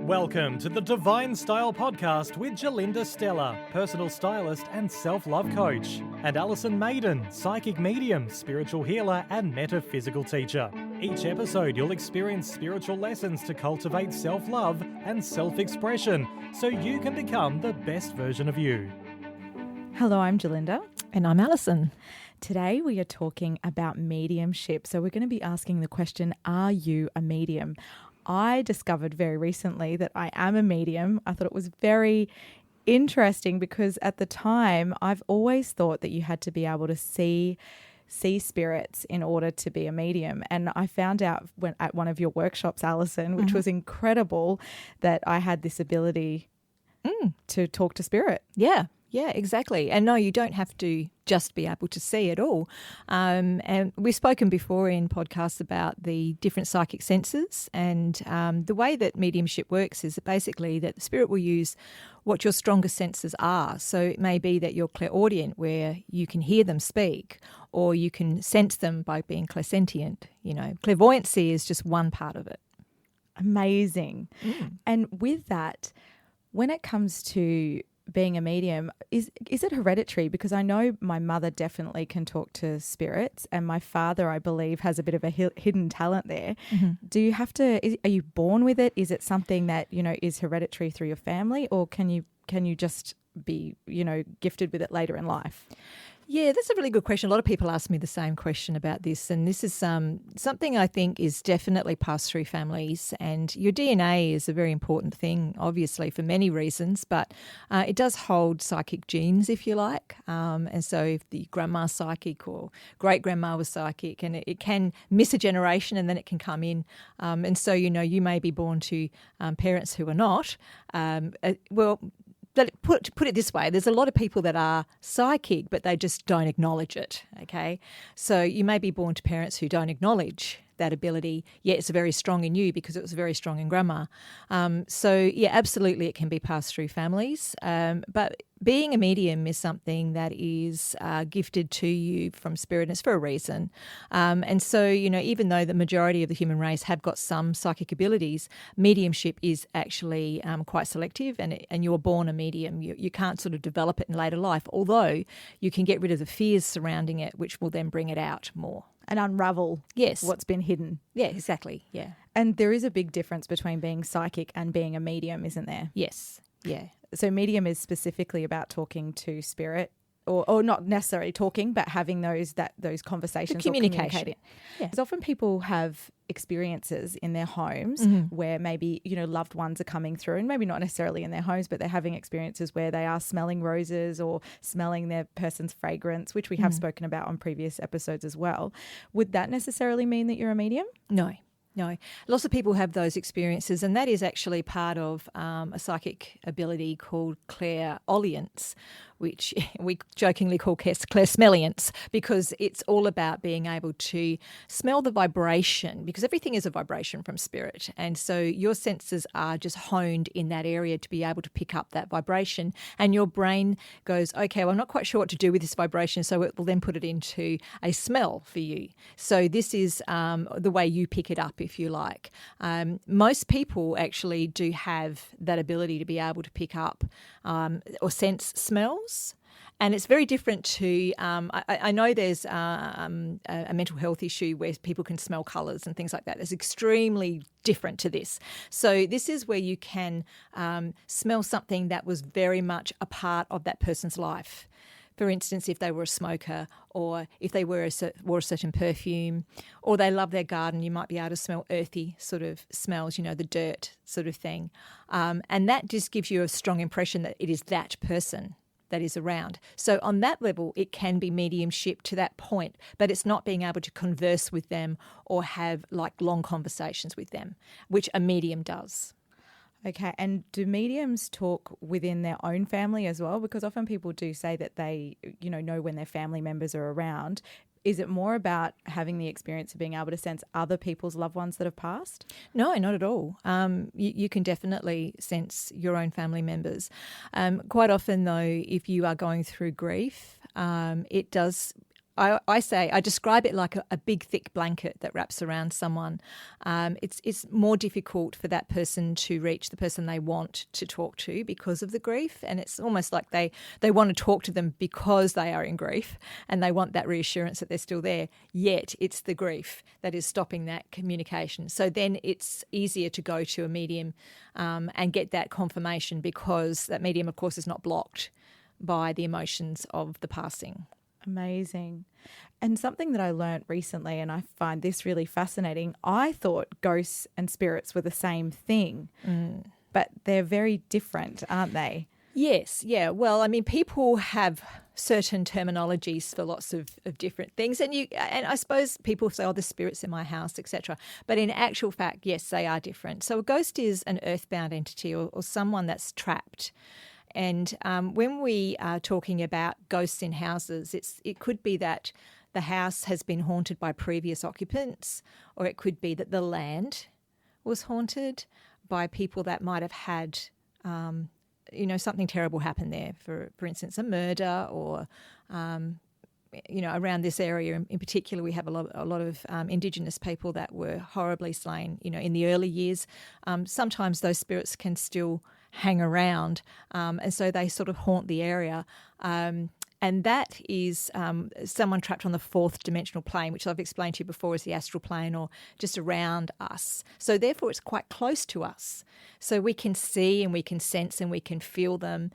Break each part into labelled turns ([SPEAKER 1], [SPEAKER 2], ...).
[SPEAKER 1] Welcome to the Divine Style Podcast with Gerlinda, Stella, personal stylist and self-love coach, and Alison, Maiden, psychic medium, spiritual healer and metaphysical teacher. Each episode you'll experience spiritual lessons to cultivate self-love and self-expression so you can become the best version of you.
[SPEAKER 2] Hello, I'm Gerlinda.
[SPEAKER 3] And I'm Alison.
[SPEAKER 2] Today we are talking about mediumship. So we're going to be asking the question, are you a medium? I discovered very recently that I am a medium. I thought it was very interesting because at the time I've always thought that you had to be able to see spirits in order to be a medium. And I found out at one of your workshops, Alison, which was incredible, that I had this ability to talk to spirit.
[SPEAKER 3] Yeah, exactly. And no, you don't have to just be able to see it all. And we've spoken before in podcasts about the different psychic senses, and the way that mediumship works is basically that the spirit will use what your strongest senses are. So it may be that you're clairaudient, where you can hear them speak, or you can sense them by being clairsentient. You know, clairvoyancy is just one part of it.
[SPEAKER 2] Amazing. And with that, when it comes to being a medium, is it hereditary? Because I know my mother definitely can talk to spirits, and my father, I believe, has a bit of a hidden talent there. Do you have to? Are you born with it? Is it something that is hereditary through your family, or can you just be gifted with it later in life?
[SPEAKER 3] Yeah, that's a really good question. A lot of people ask me the same question about this, and this is something I think is definitely passed through families, and your DNA is a very important thing, obviously, for many reasons, but it does hold psychic genes, if you like, and so if the grandma's psychic or great-grandma was psychic, and it can miss a generation and then it can come in, and so, you may be born to parents who are not, put it this way, there's a lot of people that are psychic, but they just don't acknowledge it, okay? So you may be born to parents who don't acknowledge that ability, yet it's very strong in you because it was very strong in grandma. So, yeah, absolutely it can be passed through families. But being a medium is something that is gifted to you from spirit, and it's for a reason. And so, even though the majority of the human race have got some psychic abilities, mediumship is actually quite selective, and you're born a medium. You can't sort of develop it in later life, although you can get rid of the fears surrounding it, which will then bring it out more.
[SPEAKER 2] And unravel what's been hidden.
[SPEAKER 3] Yeah, exactly, yeah.
[SPEAKER 2] And there is a big difference between being psychic and being a medium, isn't there?
[SPEAKER 3] Yes, yeah.
[SPEAKER 2] So medium is specifically about talking to spirit, or not necessarily talking, but having those conversations.
[SPEAKER 3] Communication.
[SPEAKER 2] Yeah. Because often people have experiences in their homes where maybe, loved ones are coming through, and maybe not necessarily in their homes, but they're having experiences where they are smelling roses or smelling their person's fragrance, which we have spoken about on previous episodes as well. Would that necessarily mean that you're a medium?
[SPEAKER 3] No. Lots of people have those experiences, and that is actually part of a psychic ability called clairaudience, which we jokingly call clairsmelliance, because it's all about being able to smell the vibration, because everything is a vibration from spirit. And so your senses are just honed in that area to be able to pick up that vibration. And your brain goes, okay, well, I'm not quite sure what to do with this vibration, so it will then put it into a smell for you. So this is the way you pick it up, if you like. Most people actually do have that ability to be able to pick up or sense smells. And it's very different to, I know there's a mental health issue where people can smell colours and things like that. It's extremely different to this. So this is where you can smell something that was very much a part of that person's life. For instance, if they were a smoker, or if they wore a certain perfume, or they love their garden, you might be able to smell earthy sort of smells, the dirt sort of thing. And that just gives you a strong impression that it is that person that is around. So on that level, it can be mediumship to that point, but it's not being able to converse with them or have like long conversations with them, which a medium does.
[SPEAKER 2] Okay, and do mediums talk within their own family as well? Because often people do say that they, know when their family members are around. Is it more about having the experience of being able to sense other people's loved ones that have passed?
[SPEAKER 3] No, not at all. You can definitely sense your own family members. Quite often, though, if you are going through grief, it does I describe it like a big thick blanket that wraps around someone. It's more difficult for that person to reach the person they want to talk to because of the grief, and it's almost like they want to talk to them because they are in grief and they want that reassurance that they're still there, yet it's the grief that is stopping that communication. So then it's easier to go to a medium and get that confirmation, because that medium, of course, is not blocked by the emotions of the passing.
[SPEAKER 2] Amazing. And something that I learnt recently, and I find this really fascinating, I thought ghosts and spirits were the same thing, but they're very different, aren't they?
[SPEAKER 3] Yes, yeah. Well, I mean, people have certain terminologies for lots of different things, and I suppose people say, oh, the spirits in my house, etc. But in actual fact, yes, they are different. So a ghost is an earthbound entity or someone that's trapped. And when we are talking about ghosts in houses, it could be that the house has been haunted by previous occupants, or it could be that the land was haunted by people that might have had, something terrible happen there. For instance, a murder, or around this area in particular, we have a lot of Indigenous people that were horribly slain. In the early years, sometimes those spirits can still hang around, and so they sort of haunt the area. And that is someone trapped on the fourth dimensional plane, which I've explained to you before is the astral plane, or just around us. So therefore it's quite close to us. So we can see and we can sense and we can feel them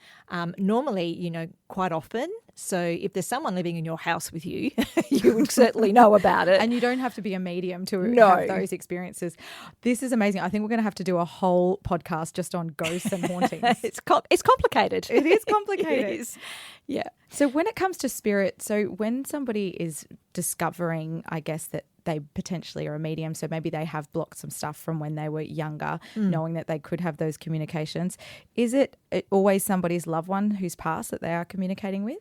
[SPEAKER 3] normally, quite often. So if there's someone living in your house with you, you would certainly know about it.
[SPEAKER 2] And you don't have to be a medium to have those experiences. This is amazing. I think we're going to have to do a whole podcast just on ghosts and hauntings.
[SPEAKER 3] It's complicated.
[SPEAKER 2] It is complicated.
[SPEAKER 3] It is. Yeah.
[SPEAKER 2] So when it comes to spirit, so when somebody is discovering, I guess, that they potentially are a medium, so maybe they have blocked some stuff from when they were younger, knowing that they could have those communications, is it always somebody's loved one who's passed that they are communicating with?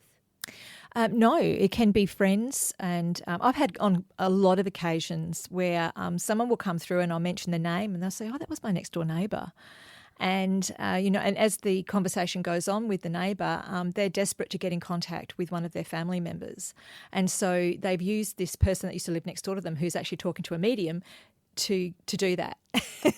[SPEAKER 3] No, it can be friends, and I've had on a lot of occasions where someone will come through and I'll mention the name and they'll say, oh, that was my next door neighbour. And, and as the conversation goes on with the neighbour, they're desperate to get in contact with one of their family members. And so they've used this person that used to live next door to them, who's actually talking to a medium, to do that.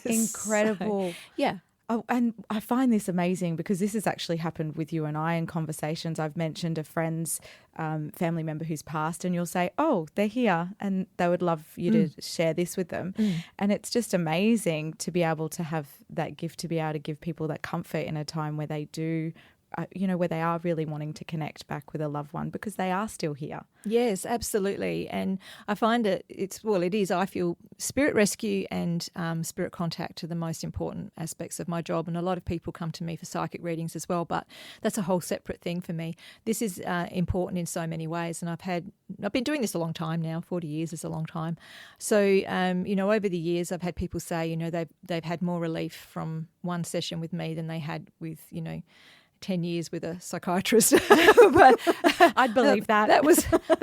[SPEAKER 2] Incredible.
[SPEAKER 3] So, yeah.
[SPEAKER 2] Oh, and I find this amazing because this has actually happened with you and I in conversations. I've mentioned a friend's family member who's passed, and you'll say, oh, they're here, and they would love you to share this with them. And it's just amazing to be able to have that gift, to be able to give people that comfort in a time where they do, where they are really wanting to connect back with a loved one, because they are still here.
[SPEAKER 3] Yes, absolutely. And I find it is, I feel spirit rescue and spirit contact are the most important aspects of my job. And a lot of people come to me for psychic readings as well, but that's a whole separate thing for me. This is important in so many ways. And I've been doing this a long time now. 40 years is a long time. So, over the years, I've had people say, they've had more relief from one session with me than they had with, 10 years with a psychiatrist. But
[SPEAKER 2] I'd believe that.
[SPEAKER 3] That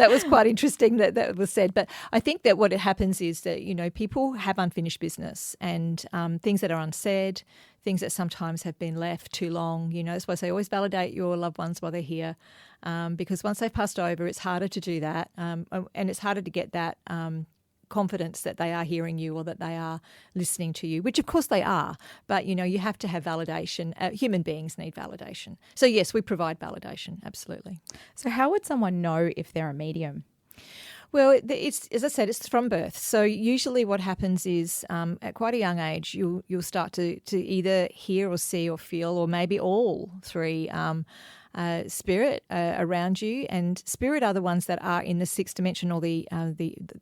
[SPEAKER 3] was quite interesting that was said. But I think that what happens is that, people have unfinished business, and things that are unsaid, things that sometimes have been left too long. That's why I say always validate your loved ones while they're here, because once they've passed over, it's harder to do that, and it's harder to get that confidence that they are hearing you or that they are listening to you, which of course they are, but you have to have validation. Human beings need validation. So yes, we provide validation, absolutely.
[SPEAKER 2] So how would someone know if they're a medium?
[SPEAKER 3] Well, it's, as I said, it's from birth. So usually what happens is at quite a young age, you'll start to either hear or see or feel, or maybe all three, spirit around you. And spirit are the ones that are in the sixth dimension, or the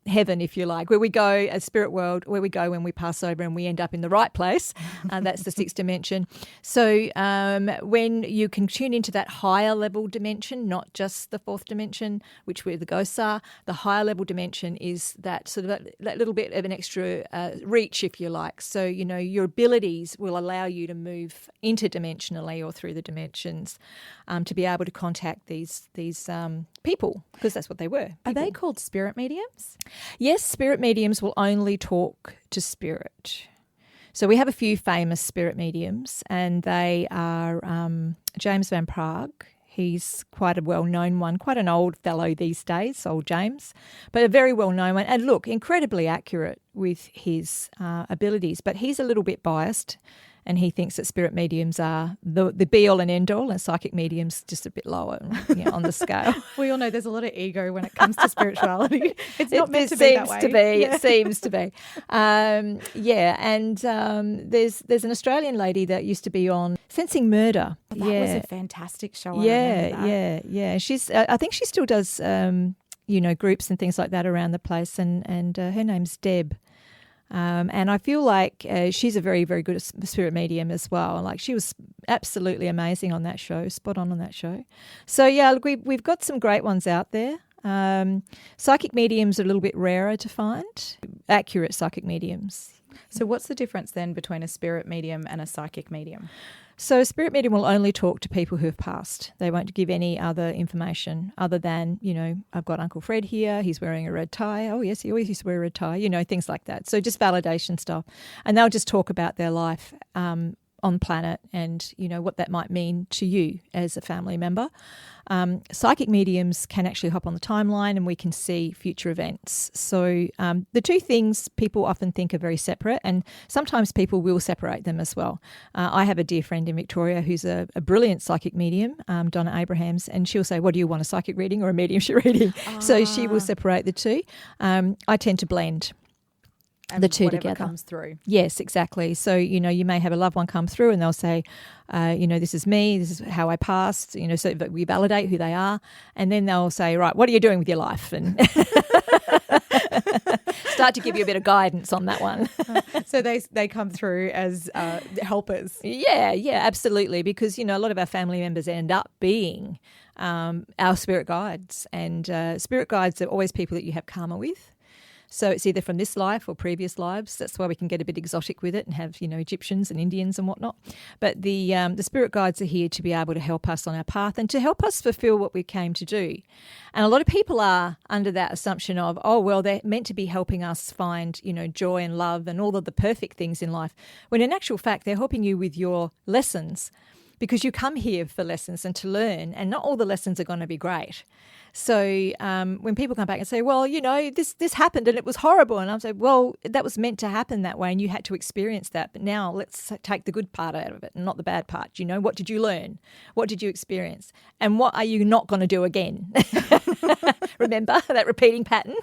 [SPEAKER 3] heaven, if you like, where we go, a spirit world, where we go when we pass over and we end up in the right place. That's the sixth dimension. So when you can tune into that higher level dimension, not just the fourth dimension, which where the ghosts are, the higher level dimension is that sort of that little bit of an extra reach, if you like. So, your abilities will allow you to move interdimensionally or through the dimensions, to be able to contact these people, because that's what they were.
[SPEAKER 2] Are they called spirit mediums?
[SPEAKER 3] Yes, spirit mediums will only talk to spirit. So we have a few famous spirit mediums, and they are James Van Praagh, He's quite a well-known one, quite an old fellow these days, old James, but a very well-known one. And look, incredibly accurate with his abilities, but he's a little bit biased, and he thinks that spirit mediums are the be-all and end-all, and psychic mediums just a bit lower on the scale.
[SPEAKER 2] We all know there's a lot of ego when it comes to spirituality. It's not meant to be that way.
[SPEAKER 3] It seems to be. There's an Australian lady that used to be on Sensing Murder.
[SPEAKER 2] That was a fantastic show. Yeah.
[SPEAKER 3] She's. I think she still does. Groups and things like that around the place, and her name's Deb. And I feel like she's a very, very good spirit medium as well. Like, she was absolutely amazing on that show, spot on that show. So, yeah, look, we've got some great ones out there. Psychic mediums are a little bit rarer to find, accurate psychic mediums.
[SPEAKER 2] So what's the difference then between a spirit medium and a psychic medium?
[SPEAKER 3] So a spirit medium will only talk to people who have passed. They won't give any other information other than, I've got Uncle Fred here, he's wearing a red tie. Oh, yes, he always used to wear a red tie, things like that. So just validation stuff. And they'll just talk about their life on planet and, what that might mean to you as a family member. Psychic mediums can actually hop on the timeline and we can see future events. So the two things people often think are very separate, and sometimes people will separate them as well. I have a dear friend in Victoria who's a brilliant psychic medium, Donna Abrahams, and she'll say, what do you want, a psychic reading or a mediumship reading? So she will separate the two. I tend to blend
[SPEAKER 2] and
[SPEAKER 3] the two
[SPEAKER 2] whatever
[SPEAKER 3] together.
[SPEAKER 2] Comes through.
[SPEAKER 3] Yes, exactly. So, you may have a loved one come through and they'll say, this is me, this is how I passed, so that we validate who they are. And then they'll say, right, what are you doing with your life? And start to give you a bit of guidance on that one.
[SPEAKER 2] So they come through as helpers.
[SPEAKER 3] Yeah, absolutely. Because, a lot of our family members end up being our spirit guides. And spirit guides are always people that you have karma with. So it's either from this life or previous lives. That's why we can get a bit exotic with it and have, Egyptians and Indians and whatnot. But the spirit guides are here to be able to help us on our path and to help us fulfill what we came to do. And a lot of people are under that assumption of, oh, well, they're meant to be helping us find, joy and love and all of the perfect things in life. When in actual fact, they're helping you with your lessons, because you come here for lessons and to learn, and not all the lessons are going to be great. So when people come back and say, well, this happened and it was horrible, and I'm saying, well, that was meant to happen that way and you had to experience that, but now let's take the good part out of it and not the bad part. What did you learn? What did you experience? And what are you not going to do again? Remember that repeating pattern?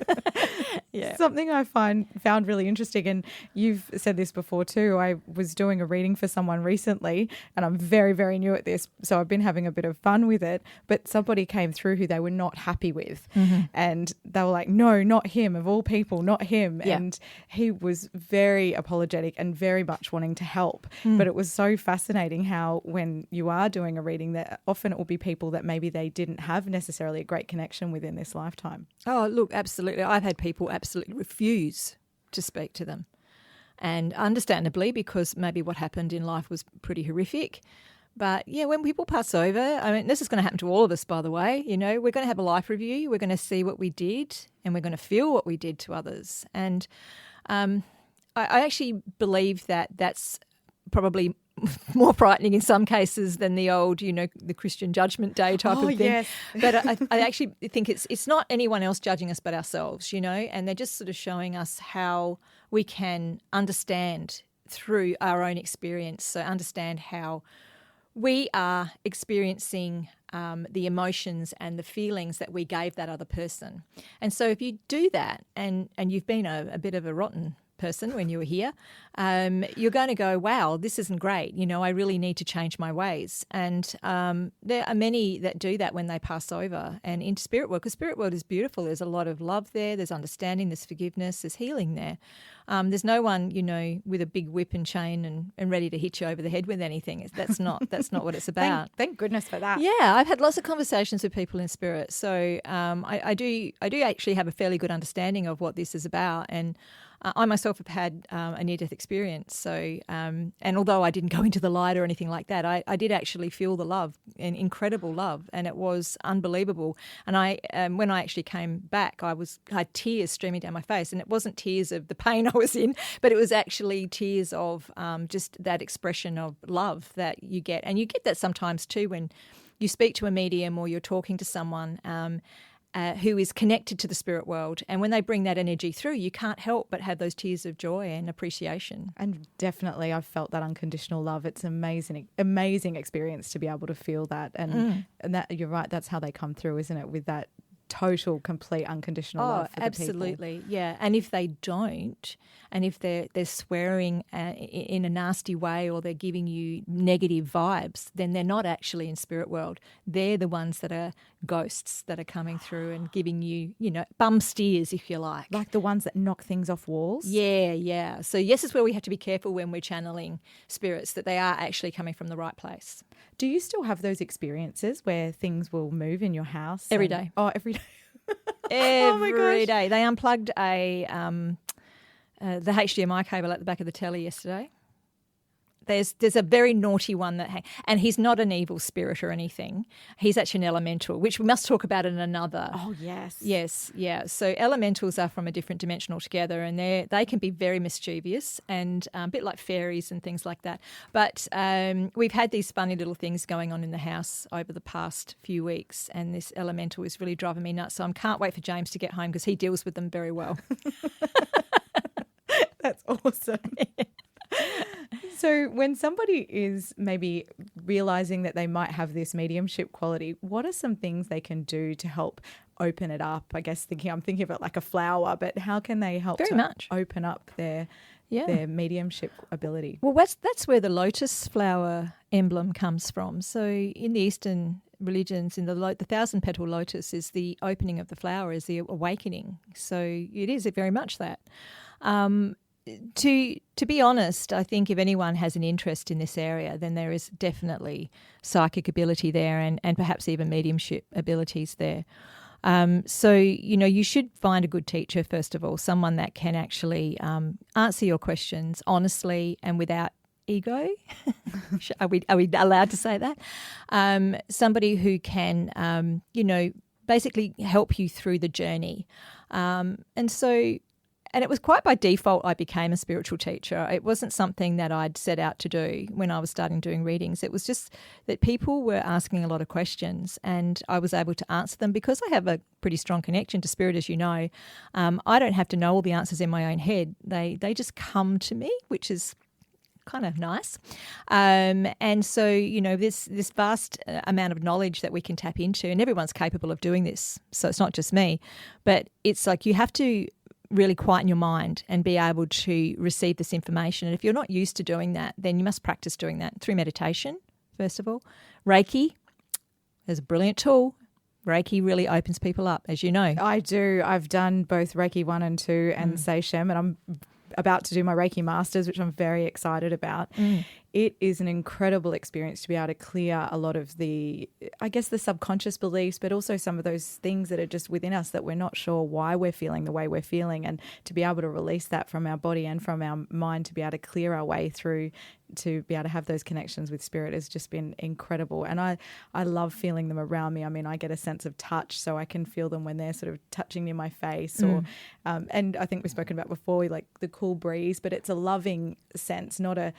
[SPEAKER 3] Yeah.
[SPEAKER 2] Something I found really interesting, and you've said this before too. I was doing a reading for someone recently, and I'm very, very new at this, so I've been having a bit of fun with it. But somebody came through who they were not happy with, and they were like, no, not him, of all people, not him.
[SPEAKER 3] Yeah.
[SPEAKER 2] And he was very apologetic and very much wanting to help. But it was so fascinating how when you are doing a reading, that often it will be people that maybe they didn't have necessarily a great connection with in this lifetime.
[SPEAKER 3] Oh, look, absolutely. I've had people absolutely refuse to speak to them. And understandably, because maybe what happened in life was pretty horrific. But, yeah, when people pass over, I mean, this is going to happen to all of us, by the way. We're going to have a life review. We're going to see what we did and we're going to feel what we did to others. And I actually believe that that's probably more frightening in some cases than the old, the Christian Judgment Day type of thing.
[SPEAKER 2] Yes.
[SPEAKER 3] But I actually think it's not anyone else judging us but ourselves, and they're just sort of showing us how we can understand through our own experience. So understand how we are experiencing the emotions and the feelings that we gave that other person. And so if you do that and you've been a bit of a rotten person when you were here, you're going to go, wow, this isn't great. I really need to change my ways. And there are many that do that when they pass over. And in spirit world, because spirit world is beautiful, there's a lot of love there, there's understanding, there's forgiveness, there's healing there. There's no one, with a big whip and chain and ready to hit you over the head with anything. That's not what it's about.
[SPEAKER 2] Thank goodness for that.
[SPEAKER 3] Yeah, I've had lots of conversations with people in spirit. So I do actually have a fairly good understanding of what this is about. And I myself have had a near-death experience. So, and although I didn't go into the light or anything like that, I did actually feel the love, an incredible love, and it was unbelievable. And when I actually came back, I had tears streaming down my face, and it wasn't tears of the pain I was in, but it was actually tears of just that expression of love that you get. And you get that sometimes too when you speak to a medium or you're talking to someone who is connected to the spirit world, and when they bring that energy through, you can't help but have those tears of joy and appreciation.
[SPEAKER 2] And definitely I've felt that unconditional love. It's amazing experience to be able to feel that. And that, you're right, that's how they come through, isn't it? With that total, complete, unconditional love for the people.
[SPEAKER 3] Absolutely, yeah. And if they don't, and if they're swearing in a nasty way, or they're giving you negative vibes, then they're not actually in spirit world. They're the ones that are ghosts that are coming through and giving you, bum steers, if you like.
[SPEAKER 2] Like the ones that knock things off walls?
[SPEAKER 3] Yeah. So yes, it's where we have to be careful when we're channeling spirits, that they are actually coming from the right place.
[SPEAKER 2] Do you still have those experiences where things will move in your house?
[SPEAKER 3] Every day.
[SPEAKER 2] Oh, every day.
[SPEAKER 3] Every day. They unplugged the HDMI cable at the back of the telly yesterday. There's a very naughty one and he's not an evil spirit or anything. He's actually an elemental, which we must talk about in another.
[SPEAKER 2] Oh, yes.
[SPEAKER 3] Yes, yeah. So elementals are from a different dimension altogether, and they can be very mischievous and a bit like fairies and things like that. But we've had these funny little things going on in the house over the past few weeks, and this elemental is really driving me nuts. So I can't wait for James to get home because he deals with them very well.
[SPEAKER 2] That's awesome. So when somebody is maybe realizing that they might have this mediumship quality, what are some things they can do to help open it up? I guess I'm thinking of it like a flower, but how can they help open up their mediumship ability?
[SPEAKER 3] Well, that's where the lotus flower emblem comes from. So in the Eastern religions, in the 1,000-petal lotus is the opening of the flower, is the awakening. So it is very much that. To be honest, I think if anyone has an interest in this area, then there is definitely psychic ability there and perhaps even mediumship abilities there. So, you should find a good teacher, first of all, someone that can actually answer your questions honestly and without ego. Are we allowed to say that? Somebody who can, basically help you through the journey. And it was quite by default I became a spiritual teacher. It wasn't something that I'd set out to do when I was starting doing readings. It was just that people were asking a lot of questions and I was able to answer them because I have a pretty strong connection to spirit, as you know. I don't have to know all the answers in my own head. They just come to me, which is kind of nice. And so, this vast amount of knowledge that we can tap into, and everyone's capable of doing this, so it's not just me, but it's like you have to really quieten your mind and be able to receive this information. And if you're not used to doing that, then you must practice doing that through meditation, first of all. Reiki is a brilliant tool. Reiki really opens people up, as you know.
[SPEAKER 2] I do. I've done both Reiki 1 and 2 and Seishem, and I'm about to do my Reiki Masters, which I'm very excited about. It is an incredible experience to be able to clear a lot of the subconscious beliefs, but also some of those things that are just within us that we're not sure why we're feeling the way we're feeling, and to be able to release that from our body and from our mind to be able to clear our way through to be able to have those connections with spirit has just been incredible. And I love feeling them around me. I mean, I get a sense of touch, so I can feel them when they're sort of touching near my face or and I think we've spoken about before, like the cool breeze, but it's a loving sense, not a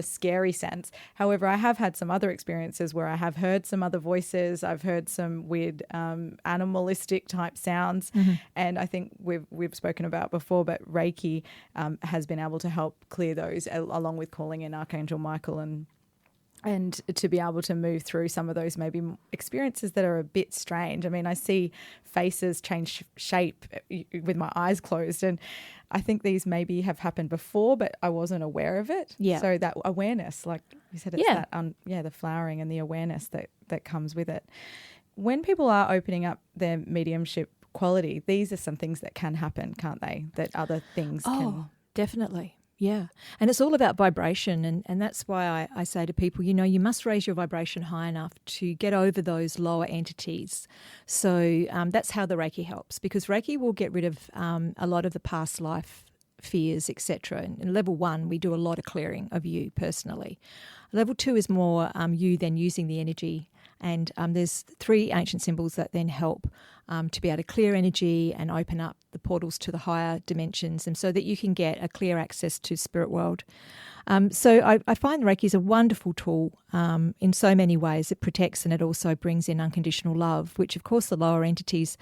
[SPEAKER 2] scary sense. However, I have had some other experiences where I have heard some other voices. I've heard some weird animalistic type sounds, and I think we've spoken about before, but Reiki has been able to help clear those, along with calling in Archangel Michael and to be able to move through some of those maybe experiences that are a bit strange. I mean, I see faces change shape with my eyes closed, and I think these maybe have happened before, but I wasn't aware of it. Yeah. So that awareness, like you said, it's that the flowering and the awareness that comes with it. When people are opening up their mediumship quality, these are some things that can happen, can't they? That other things can.
[SPEAKER 3] Oh, definitely. Yeah. And it's all about vibration. And that's why I say to people, you must raise your vibration high enough to get over those lower entities. So that's how the Reiki helps, because Reiki will get rid of a lot of the past life fears, etc. And in level 1, we do a lot of clearing of you personally. Level 2 is more you then using the energy And there's 3 ancient symbols that then help to be able to clear energy and open up the portals to the higher dimensions, and so that you can get a clear access to spirit world. So I find Reiki is a wonderful tool in so many ways. It protects and it also brings in unconditional love, which of course the lower entities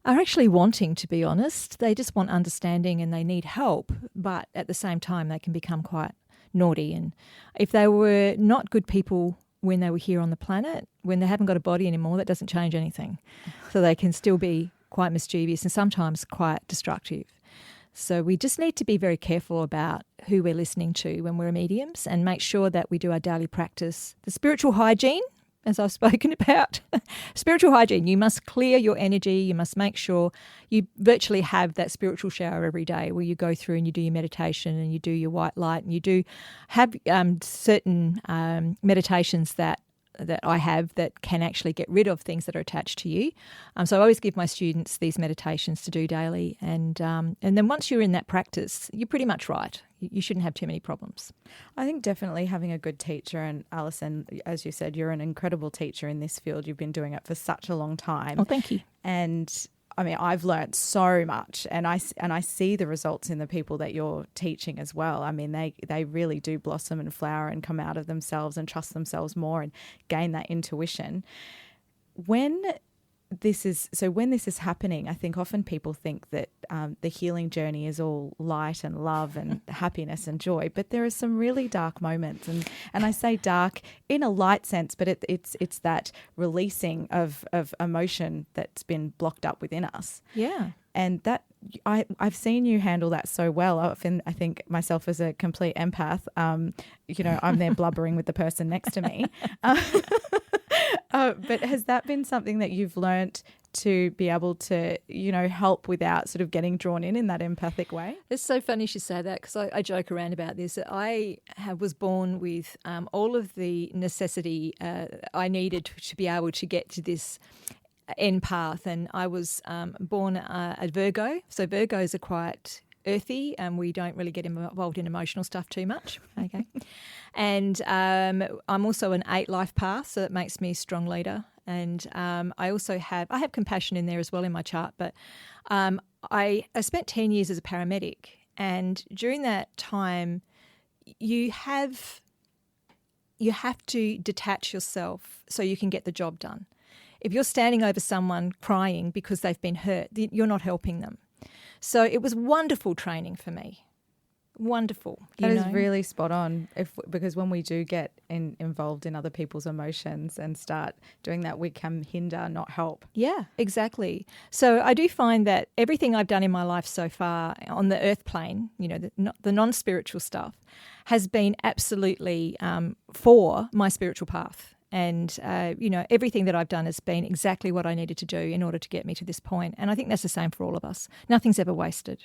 [SPEAKER 3] are actually wanting, to be honest. They just want understanding and they need help, but at the same time they can become quite naughty. And if they were not good people when they were here on the planet, when they haven't got a body anymore, that doesn't change anything. So they can still be quite mischievous and sometimes quite destructive. So we just need to be very careful about who we're listening to when we're mediums and make sure that we do our daily practice. The spiritual hygiene, as I've spoken about, spiritual hygiene, you must clear your energy. You must make sure you virtually have that spiritual shower every day where you go through and you do your meditation and you do your white light, and you do have certain meditations that I have that can actually get rid of things that are attached to you. So I always give my students these meditations to do daily. And then once you're in that practice, you're pretty much right. You shouldn't have too many problems.
[SPEAKER 2] I think definitely having a good teacher, and Alison, as you said, you're an incredible teacher in this field. You've been doing it for such a long time.
[SPEAKER 3] Oh, thank you.
[SPEAKER 2] And I mean, I've learnt so much, and I see the results in the people that you're teaching as well. I mean, they really do blossom and flower and come out of themselves and trust themselves more and gain that intuition. When this is happening, I think often people think that the healing journey is all light and love and happiness and joy, but there are some really dark moments, and I say dark in a light sense, but it's that releasing of emotion that's been blocked up within us.
[SPEAKER 3] Yeah.
[SPEAKER 2] And that I've seen you handle that so well. Often I think myself as a complete empath, I'm there blubbering with the person next to me. But has that been something that you've learnt to be able to, help without sort of getting drawn in that empathic way?
[SPEAKER 3] It's so funny you should say that, because I joke around about this. I was born with all of the necessity I needed to be able to get to this end path, and I was born a Virgo. So Virgos are quite earthy, and we don't really get involved in emotional stuff too much. Okay. And I'm also an 8 life path, so that makes me a strong leader. And I also have compassion in there as well in my chart. But I spent 10 years as a paramedic, and during that time, you have to detach yourself so you can get the job done. If you're standing over someone crying because they've been hurt, you're not helping them. So it was wonderful training for me. Wonderful.
[SPEAKER 2] That is really spot on, because when we do get involved in other people's emotions and start doing that, we can hinder, not help.
[SPEAKER 3] Yeah, exactly. So I do find that everything I've done in my life so far on the earth plane, the non-spiritual stuff, has been absolutely for my spiritual path. And, everything that I've done has been exactly what I needed to do in order to get me to this point. And I think that's the same for all of us. Nothing's ever wasted.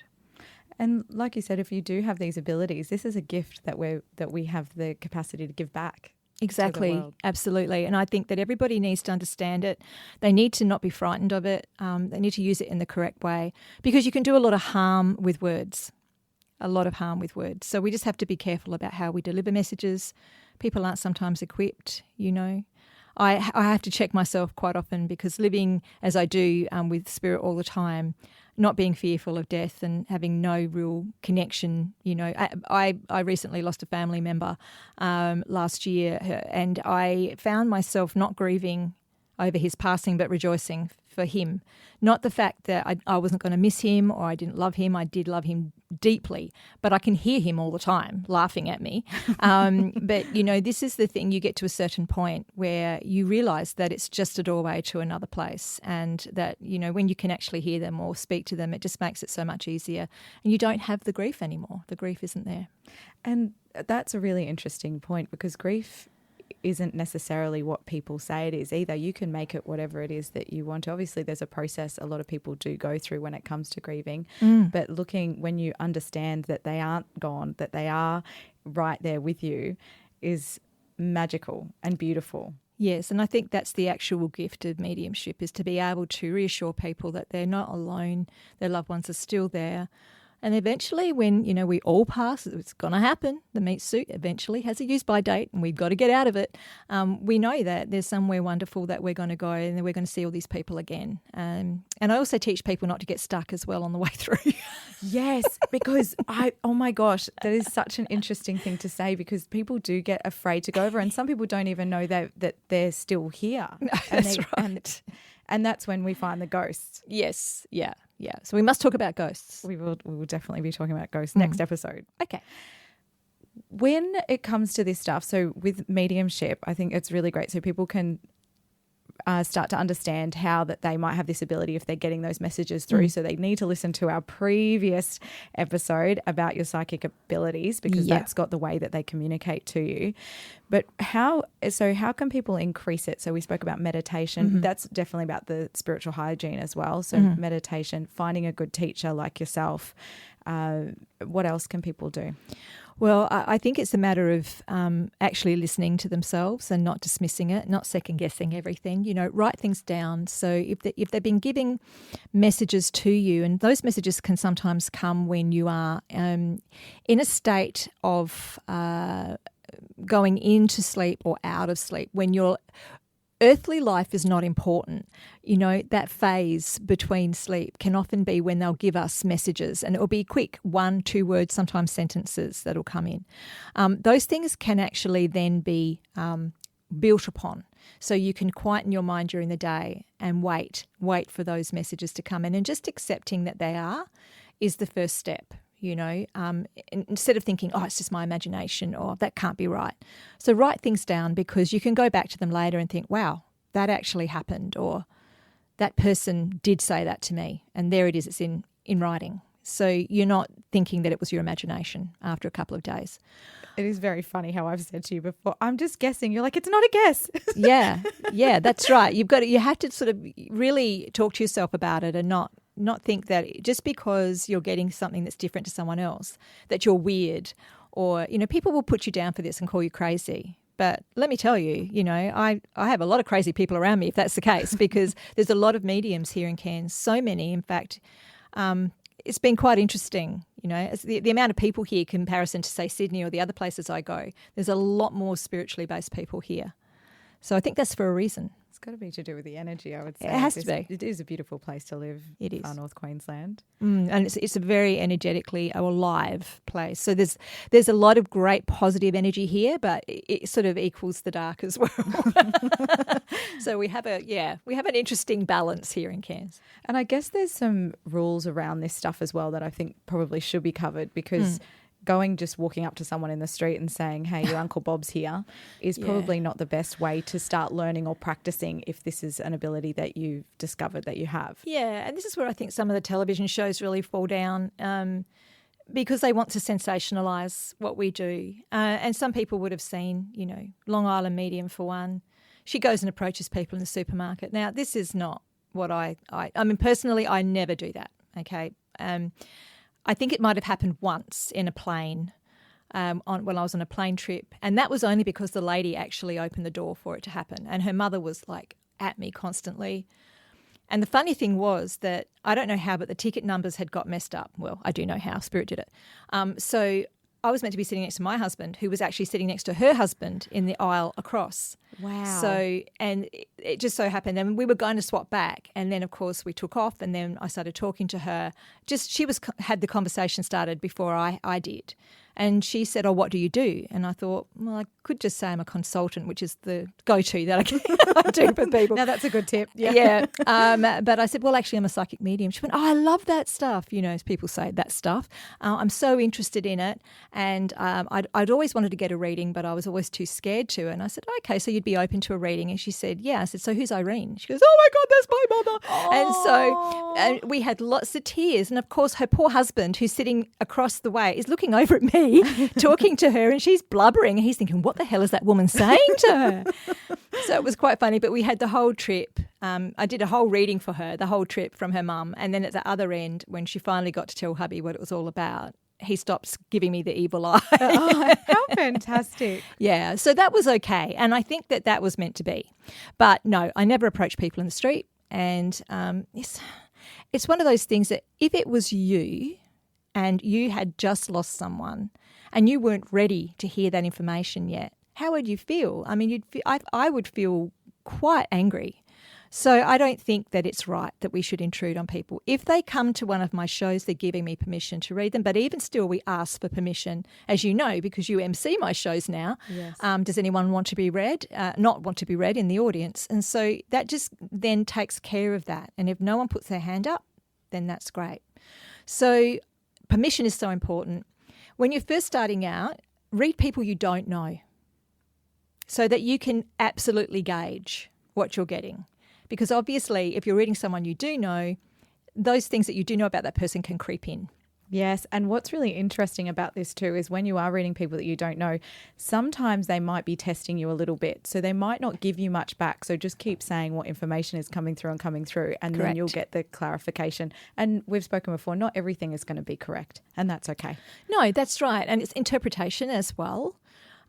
[SPEAKER 2] And like you said, if you do have these abilities, this is a gift that we have the capacity to give back.
[SPEAKER 3] Exactly, absolutely. And I think that everybody needs to understand it. They need to not be frightened of it. They need to use it in the correct way, because you can do a lot of harm with words, So we just have to be careful about how we deliver messages. People aren't sometimes equipped, I have to check myself quite often, because living as I do with spirit all the time, not being fearful of death and having no real connection. I recently lost a family member last year, and I found myself not grieving over his passing, but rejoicing for him. Not the fact that I wasn't going to miss him or I didn't love him. I did love him deeply, but I can hear him all the time laughing at me. But, this is the thing. You get to a certain point where you realise that it's just a doorway to another place, and that, when you can actually hear them or speak to them, it just makes it so much easier. And you don't have the grief anymore. The grief isn't there.
[SPEAKER 2] And that's a really interesting point, because grief isn't necessarily what people say it is either. You can make it whatever it is that you want. Obviously, there's a process a lot of people do go through when it comes to grieving. But when you understand that they aren't gone, that they are right there with you, is magical and beautiful.
[SPEAKER 3] Yes, and I think that's the actual gift of mediumship, is to be able to reassure people that they're not alone, their loved ones are still there. And eventually when, we all pass, it's going to happen. The meat suit eventually has a use-by date and we've got to get out of it. We know that there's somewhere wonderful that we're going to go and then we're going to see all these people again. And I also teach people not to get stuck as well on the way through.
[SPEAKER 2] Yes, because oh my gosh, that is such an interesting thing to say, because people do get afraid to go over, and some people don't even know that they're still here.
[SPEAKER 3] No, that's right.
[SPEAKER 2] And that's when we find the ghosts.
[SPEAKER 3] Yes, yeah. So we must talk about ghosts.
[SPEAKER 2] We will definitely be talking about ghosts next episode.
[SPEAKER 3] Okay.
[SPEAKER 2] When it comes to this stuff, so with mediumship, I think it's really great so people can start to understand how that they might have this ability if they're getting those messages through. So they need to listen to our previous episode about your psychic abilities, because that's got the way that they communicate to you. But how can people increase it? So we spoke about meditation. That's definitely about the spiritual hygiene as well. So meditation, finding a good teacher like yourself. What else can people do?
[SPEAKER 3] Well, I think it's a matter of actually listening to themselves and not dismissing it, not second-guessing everything. Write things down. So if they've been giving messages to you, and those messages can sometimes come when you are in a state of going into sleep or out of sleep, when you're earthly life is not important. That phase between sleep can often be when they'll give us messages, and it'll be quick, 1-2 words, sometimes sentences that'll come in. Those things can actually then be built upon. So you can quieten your mind during the day and wait for those messages to come in, and just accepting that they are is the first step. Instead of thinking, it's just my imagination, or that can't be right. So write things down, because you can go back to them later and think, wow, that actually happened, or that person did say that to me, and there it is, it's in writing. So you're not thinking that it was your imagination after a couple of days.
[SPEAKER 2] It is very funny how I've said to you before, I'm just guessing. You're like, it's not a guess.
[SPEAKER 3] Yeah, that's right. You have to sort of really talk to yourself about it, and not think that just because you're getting something that's different to someone else, that you're weird, or, people will put you down for this and call you crazy. But let me tell you, I have a lot of crazy people around me if that's the case, because there's a lot of mediums here in Cairns, so many, in fact. It's been quite interesting, the amount of people here, comparison to, say, Sydney or the other places I go. There's a lot more spiritually based people here. So I think that's for a reason.
[SPEAKER 2] It's got to be to do with the energy, I would say.
[SPEAKER 3] It has to be.
[SPEAKER 2] It is a beautiful place to live.
[SPEAKER 3] It is.
[SPEAKER 2] Far North Queensland.
[SPEAKER 3] And it's a very energetically alive place. So there's a lot of great positive energy here, but it sort of equals the dark as well. So we have an interesting balance here in Cairns.
[SPEAKER 2] And I guess there's some rules around this stuff as well that I think probably should be covered, because just walking up to someone in the street and saying, hey, your Uncle Bob's here, is probably not the best way to start learning or practicing if this is an ability that you've discovered that you have.
[SPEAKER 3] Yeah, and this is where I think some of the television shows really fall down, because they want to sensationalise what we do. And some people would have seen, Long Island Medium for one. She goes and approaches people in the supermarket. Now, this is not what I mean, personally, I never do that, okay? I think it might have happened once in a plane when I was on a plane trip, and that was only because the lady actually opened the door for it to happen, and her mother was like at me constantly. And the funny thing was that I don't know how, but the ticket numbers had got messed up. Well, I do know how. Spirit did it. So I was meant to be sitting next to my husband, who was actually sitting next to her husband in the aisle across.
[SPEAKER 2] Wow.
[SPEAKER 3] So, and it just so happened, and we were going to swap back, and then of course we took off, and then I started talking to her. She had the conversation started before I did. And she said, oh, what do you do? And I thought, well, I could just say I'm a consultant, which is the go-to that I do for people.
[SPEAKER 2] Now that's a good tip. Yeah.
[SPEAKER 3] But I said, well, actually, I'm a psychic medium. She went, oh, I love that stuff. As people say, that stuff. I'm so interested in it. And I'd always wanted to get a reading, but I was always too scared to. And I said, okay, so you'd be open to a reading? And she said, yeah. I said, so who's Irene? She goes, oh, my God, that's my mother.
[SPEAKER 2] Oh.
[SPEAKER 3] And so we had lots of tears. And, of course, her poor husband, who's sitting across the way, is looking over at me, talking to her, and she's blubbering, and he's thinking, what the hell is that woman saying to her? So it was quite funny, but we had the whole trip. I did a whole reading for her, the whole trip from her mum, and then at the other end, when she finally got to tell hubby what it was all about, he stops giving me the evil eye.
[SPEAKER 2] Oh, how fantastic.
[SPEAKER 3] Yeah, so that was okay, and I think that was meant to be. But no, I never approach people in the street, and it's one of those things that if it was you and you had just lost someone and you weren't ready to hear that information yet, how would you feel? I mean, I would feel quite angry. So I don't think that it's right that we should intrude on people. If they come to one of my shows, they're giving me permission to read them. But even still, we ask for permission, as you know, because you MC my shows now.
[SPEAKER 2] Yes.
[SPEAKER 3] Does anyone want to be read? Not want to be read in the audience. And so that just then takes care of that. And if no one puts their hand up, then that's great. So permission is so important. When you're first starting out, read people you don't know so that you can absolutely gauge what you're getting. Because obviously, if you're reading someone you do know, those things that you do know about that person can creep in.
[SPEAKER 2] Yes, and what's really interesting about this too is when you are reading people that you don't know, sometimes they might be testing you a little bit. So they might not give you much back. So just keep saying what information is coming through, and
[SPEAKER 3] Correct.
[SPEAKER 2] then you'll get the clarification. And we've spoken before, not everything is going to be correct, and that's okay.
[SPEAKER 3] No, that's right. And it's interpretation as well.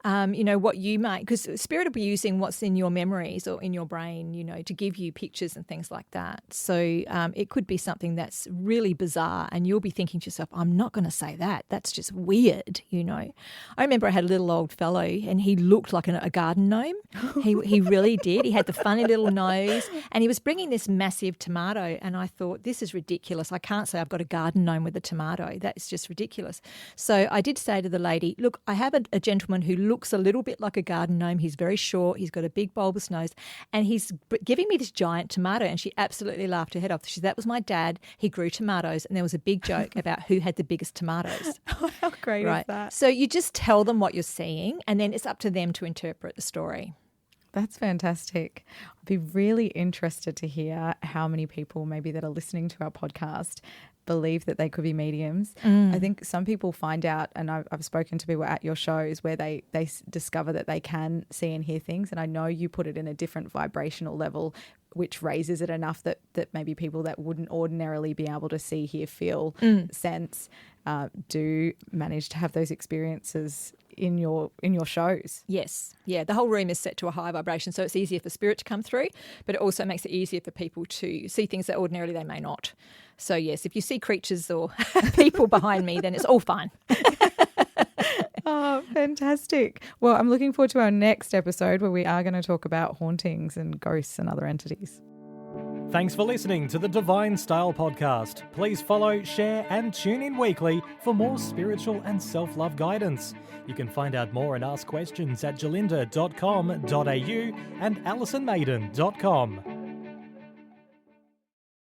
[SPEAKER 3] What you might, because Spirit will be using what's in your memories or in your brain, to give you pictures and things like that. So it could be something that's really bizarre and you'll be thinking to yourself, I'm not going to say that. That's just weird, I remember I had a little old fellow and he looked like a garden gnome. He really did. He had the funny little nose and he was bringing this massive tomato and I thought, this is ridiculous. I can't say I've got a garden gnome with a tomato. That's just ridiculous. So I did say to the lady, look, I have a gentleman who looks a little bit like a garden gnome. He's very short. He's got a big bulbous nose and he's giving me this giant tomato. And she absolutely laughed her head off. She said, that was my dad. He grew tomatoes. And there was a big joke about who had the biggest tomatoes.
[SPEAKER 2] Oh, how great is that?
[SPEAKER 3] So you just tell them what you're seeing and then it's up to them to interpret the story.
[SPEAKER 2] That's fantastic. I'd be really interested to hear how many people maybe that are listening to our podcast believe that they could be mediums. I think some people find out, and I've spoken to people at your shows where they discover that they can see and hear things. And I know you put it in a different vibrational level, which raises it enough that maybe people that wouldn't ordinarily be able to see, hear, feel, sense, do manage to have those experiences in your shows.
[SPEAKER 3] Yes. Yeah. The whole room is set to a high vibration, so it's easier for spirit to come through, but it also makes it easier for people to see things that ordinarily they may not. So yes, if you see creatures or people behind me, then it's all fine.
[SPEAKER 2] Oh, fantastic. Well, I'm looking forward to our next episode where we are going to talk about hauntings and ghosts and other entities.
[SPEAKER 1] Thanks for listening to the Divine Style Podcast. Please follow, share and tune in weekly for more spiritual and self-love guidance. You can find out more and ask questions at gerlinda.com.au and alisonmaiden.com.